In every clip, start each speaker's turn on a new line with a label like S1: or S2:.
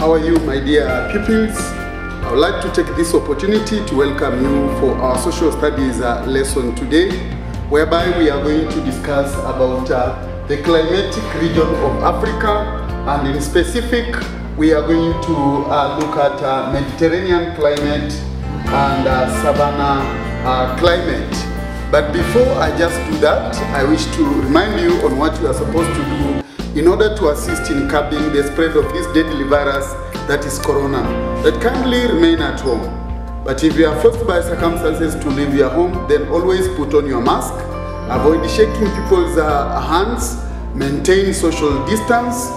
S1: How are you, my dear pupils? I would like to take this opportunity to welcome you for our social studies lesson today, whereby we are going to discuss about the climatic region of Africa, and in specific, we are going to look at Mediterranean climate and Savannah climate. But before I just do that, I wish to remind you on what you are supposed to do in order to assist in curbing the spread of this deadly virus that is corona. That kindly remain at home. But if you are forced by circumstances to leave your home, then always put on your mask, avoid shaking people's hands, maintain social distance,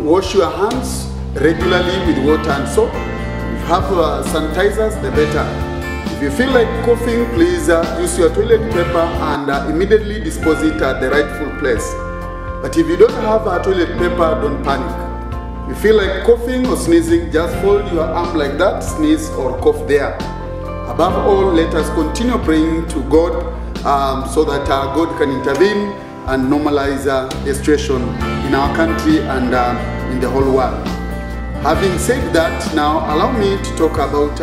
S1: wash your hands regularly with water and soap. If you have sanitizers, the better. If you feel like coughing, please use your toilet paper and immediately dispose it at the rightful place. But if you don't have a toilet paper, don't panic. If you feel like coughing or sneezing, just fold your arm like that, sneeze or cough there. Above all, let us continue praying to God so that God can intervene and normalize the situation in our country and in the whole world. Having said that, now allow me to talk about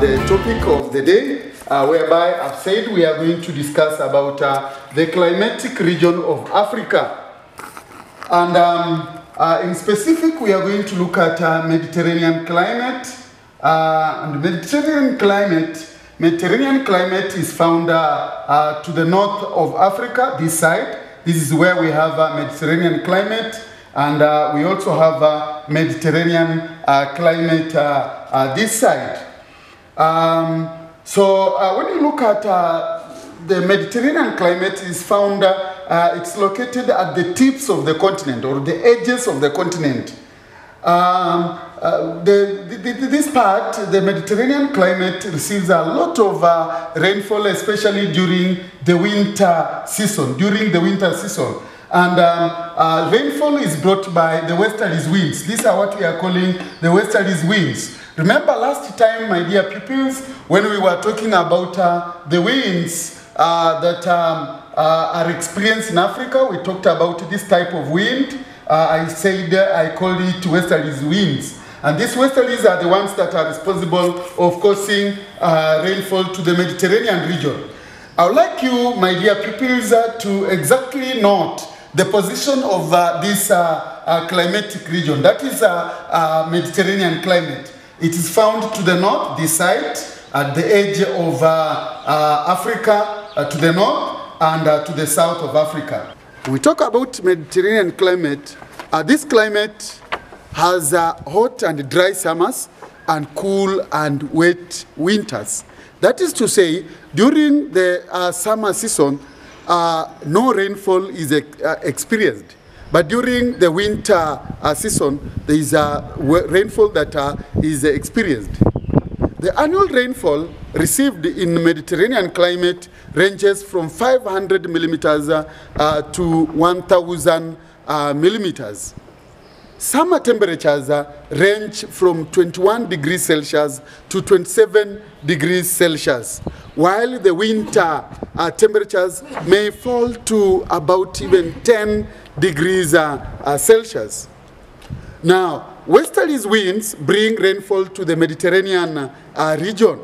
S1: the topic of the day, whereby I've said we are going to discuss about the climatic region of Africa. And in specific, we are going to look at Mediterranean climate. And Mediterranean climate is found to the north of Africa, this side. This is where we have Mediterranean climate, and we also have Mediterranean climate this side. So when you look at the Mediterranean climate, is found, it's located at the tips of the continent or the edges of the continent. This part, the Mediterranean climate, receives a lot of rainfall, especially during the winter season. And rainfall is brought by the westerlies winds. These are what we are calling the westerlies winds. Remember last time, my dear pupils, when we were talking about the winds that are experienced in Africa, we talked about this type of wind. I called it westerlies winds. And these westerlies are the ones that are responsible of causing rainfall to the Mediterranean region. I would like you, my dear pupils, to exactly note the position of this climatic region. That is Mediterranean climate. It is found to the north, this side, at the edge of Africa, to the north, and to the south of Africa. When we talk about Mediterranean climate, this climate has hot and dry summers and cool and wet winters. That is to say, during the summer season, no rainfall is experienced. But during the winter season, there is rainfall that is experienced. The annual rainfall received in Mediterranean climate ranges from 500 millimeters to 1,000 millimeters. Summer temperatures range from 21 degrees Celsius to 27 degrees Celsius, while the winter temperatures may fall to about even 10 degrees Celsius. Now, westerlies winds bring rainfall to the Mediterranean region.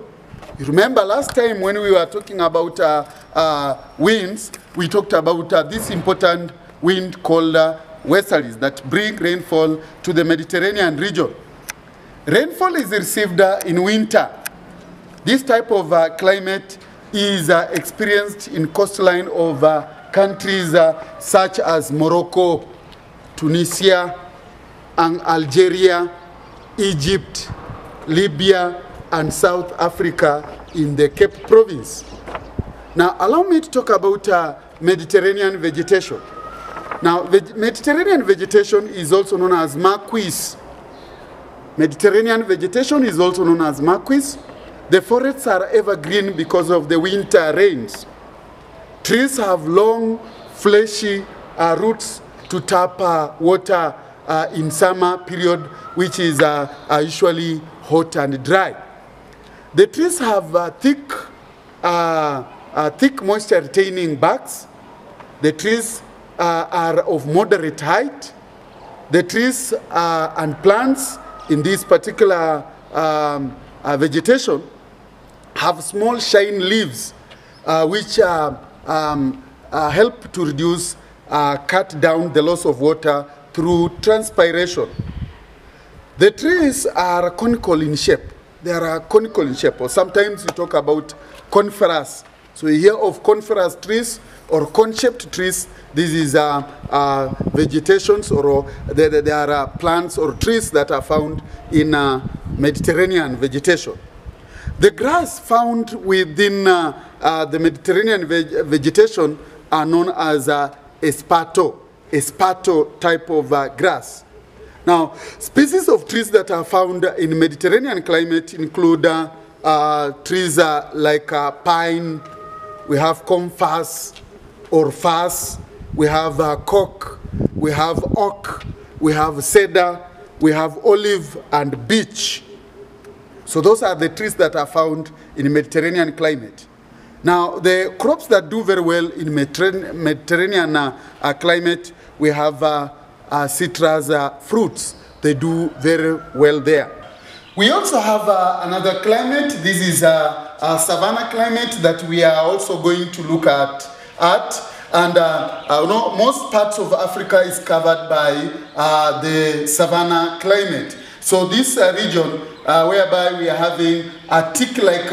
S1: You remember last time when we were talking about winds, we talked about this important wind called westerlies that bring rainfall to the Mediterranean region. Rainfall is received in winter. This type of climate is experienced in coastline of countries such as Morocco, Tunisia, and Algeria, Egypt, Libya, and South Africa in the Cape Province. Now, allow me to talk about Mediterranean vegetation. Now, Mediterranean vegetation is also known as marquise. Mediterranean vegetation is also known as marquise. The forests are evergreen because of the winter rains. Trees have long, fleshy roots to tap water in summer period, which is usually hot and dry. The trees have thick moisture-retaining barks. The trees are of moderate height. The trees and plants in this particular vegetation have small shine leaves which help to reduce, cut down the loss of water through transpiration. The trees are conical in shape. They are conical in shape, or sometimes we talk about coniferous. So you hear of coniferous trees or cone-shaped trees. This is vegetations, or there are plants or trees that are found in Mediterranean vegetation. The grass found within the Mediterranean vegetation are known as esparto type of grass. Now, species of trees that are found in Mediterranean climate include trees like pine, we have comfas or fas, we have cork, we have oak, we have cedar, we have olive and beech. So those are the trees that are found in Mediterranean climate. Now, the crops that do very well in Mediterranean climate, we have citrus fruits. They do very well there. We also have another climate. This is a savanna climate that we are also going to look at. And most parts of Africa is covered by the savanna climate. So this region, whereby we are having tick-like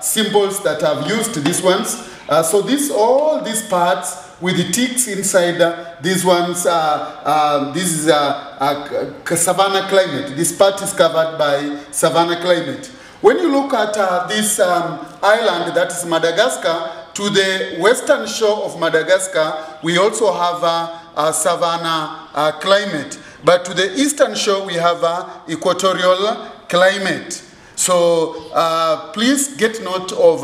S1: symbols that I've used, these ones. So all these parts with the ticks inside, these ones, this is a savanna climate. This part is covered by savanna climate. When you look at this island, that is Madagascar, to the western shore of Madagascar, we also have a savanna climate. But to the eastern shore, we have equatorial climate. So please get note of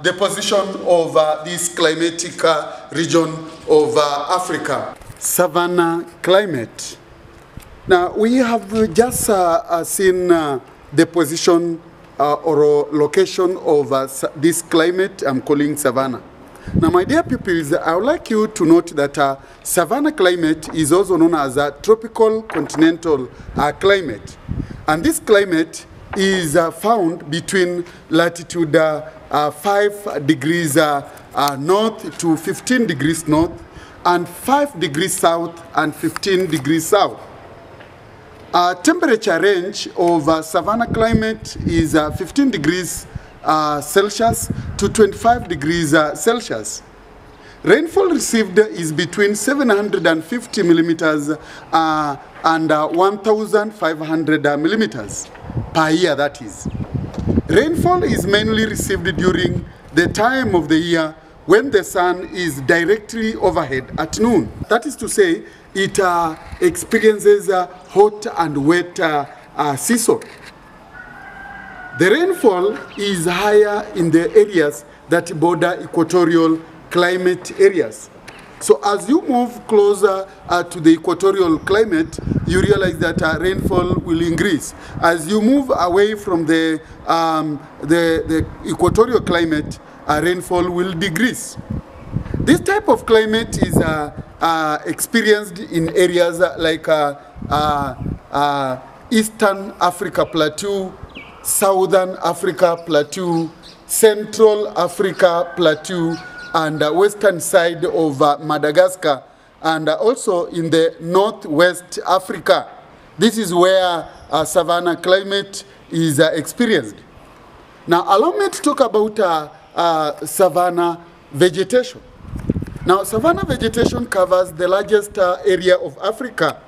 S1: the position of this climatic region of Africa. Savanna climate. Now, we have just seen the position or location of this climate I'm calling savanna. Now, my dear pupils, I would like you to note that savanna climate is also known as a tropical continental climate. And this climate is found between latitude 5 degrees north to 15 degrees north, and 5 degrees south and 15 degrees south. Temperature range of savanna climate is 15 degrees Celsius to 25 degrees Celsius. Rainfall received is between 750 millimeters and 1,500 millimeters per year, that is. Rainfall is mainly received during the time of the year when the sun is directly overhead at noon. That is to say, it experiences a hot and wet season. The rainfall is higher in the areas that border equatorial climate areas. So as you move closer to the equatorial climate, you realize that rainfall will increase. As you move away from the equatorial climate, rainfall will decrease. This type of climate is experienced in areas like Eastern Africa Plateau, Southern Africa Plateau, Central Africa Plateau, and western side of Madagascar, and also in the Northwest Africa. This is where savanna climate is experienced. Now, allow me to talk about savanna vegetation. Now, savanna vegetation covers the largest area of Africa.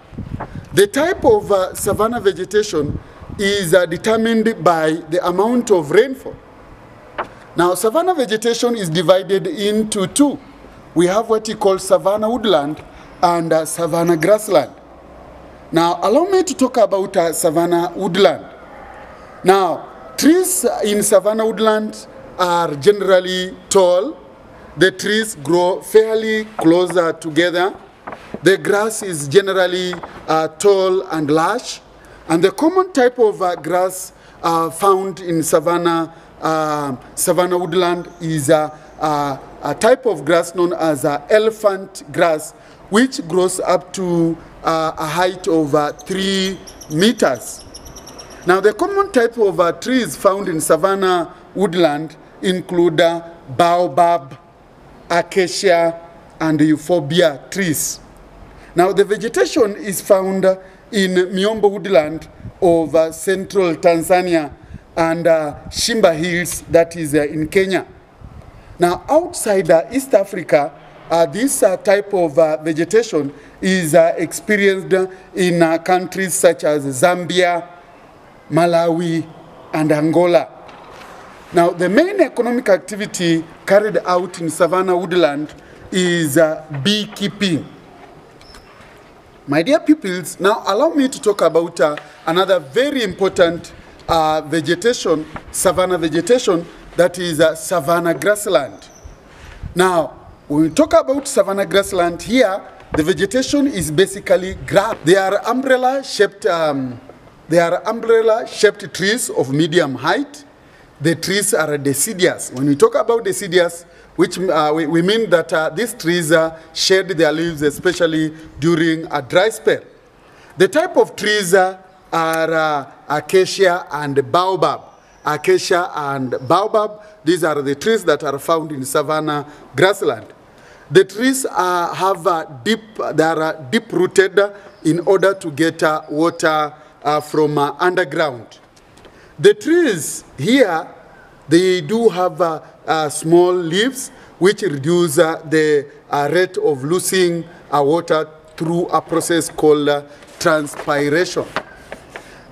S1: The type of savanna vegetation is determined by the amount of rainfall. Now, savanna vegetation is divided into two. We have what we call savanna woodland and savanna grassland. Now, allow me to talk about savanna woodland. Now, trees in savanna woodland are generally tall. The trees grow fairly closer together. The grass is generally tall and large. And the common type of grass found in savanna woodland is a type of grass known as elephant grass, which grows up to a height of 3 meters. Now, the common type of trees found in savanna woodland include baobab, acacia, and euphorbia trees. Now, the vegetation is found in Miombo woodland of central Tanzania and Shimba Hills, that is in Kenya. Now, outside East Africa, this type of vegetation is experienced in countries such as Zambia, Malawi, and Angola. Now, the main economic activity carried out in savanna woodland is beekeeping. My dear pupils, now allow me to talk about another very important vegetation, savanna vegetation, that is savanna grassland. Now, when we talk about savanna grassland here, the vegetation is basically grass. They are umbrella-shaped trees of medium height. The trees are deciduous. When we talk about deciduous, which we mean that these trees shed their leaves, especially during a dry spell. The type of trees are acacia and baobab. Acacia and baobab, these are the trees that are found in savanna grassland. The trees are deep-rooted in order to get water from underground. The trees here, they do have small leaves which reduce the rate of losing water through a process called transpiration.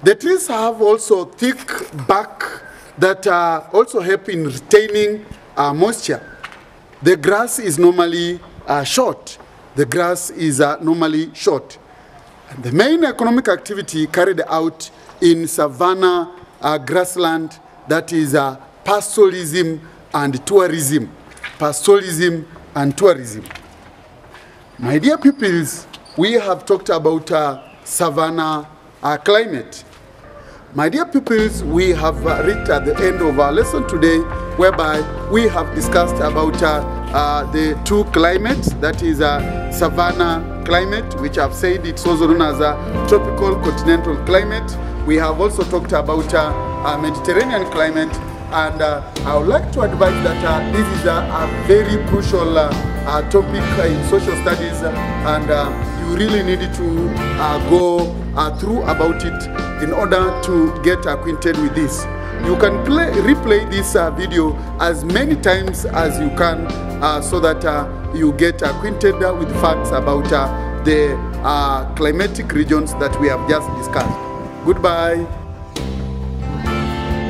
S1: The trees have also thick bark that also help in retaining moisture. The grass is normally short. The grass is normally short. And the main economic activity carried out in savanna grassland, that is pastoralism and tourism. Pastoralism and tourism. My dear pupils, we have talked about savanna climate. My dear pupils, we have reached at the end of our lesson today, whereby we have discussed about the two climates, that is savanna climate, which I've said it's also known as a tropical continental climate. We have also talked about Mediterranean climate, and I would like to advise that this is a very crucial topic in social studies, and you really need to go through about it in order to get acquainted with this. You can replay this video as many times as you can so that you get acquainted with facts about the climatic regions that we have just discussed. Goodbye.